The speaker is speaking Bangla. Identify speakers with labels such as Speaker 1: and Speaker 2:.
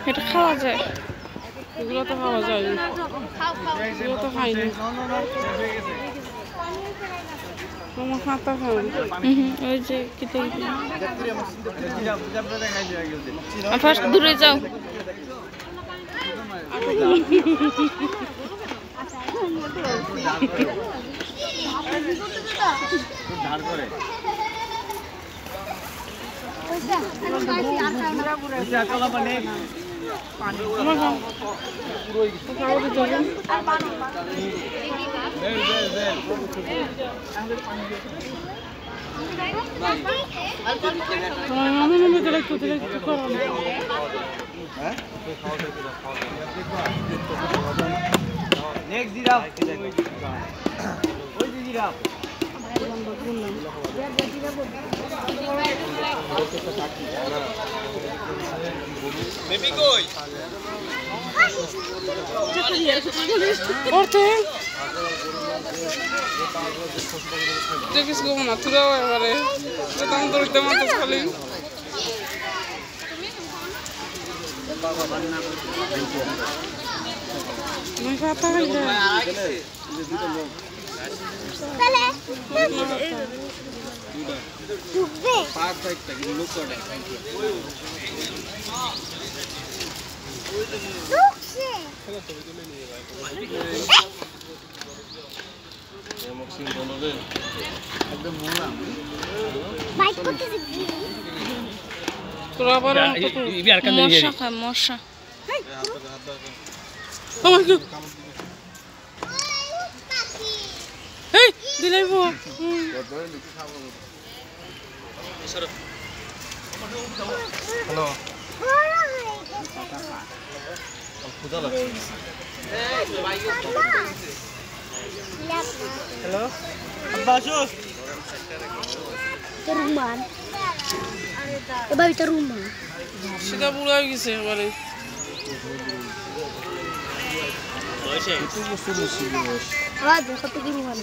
Speaker 1: এটা খাওয়া যায়, এগুলো তো খাওয়া যায়, এগুলো তো খাইনি। তোমার খাতা খাও, ওই যে কেটে ফার্স্ট দূরে যাও।
Speaker 2: নেক্সট জিরাফ, ওই যে জিরাফ। বেবি কই?
Speaker 1: করতে দেখিস গো না তুরাও এবারে দাম ধরতে মতো খালি মই খাতা খাইলে
Speaker 3: চলে
Speaker 2: পারফেক্ট কিন্তু লুক করে
Speaker 3: ঢুকছে
Speaker 2: মক্সিম বলবে একদম মোলা
Speaker 3: বাইক করতে শিখবি
Speaker 1: তোরা আবার মশা খায় মশা আমার কি এই দিলাই বো
Speaker 2: হ্যালো খুদা লাগছে হ্যালো আব্বা আসো
Speaker 3: রুমান এবার এটা রুমান
Speaker 1: সেটা পুরো হয়ে গেছে এবারে
Speaker 3: আবার দেখো তো কি রুমান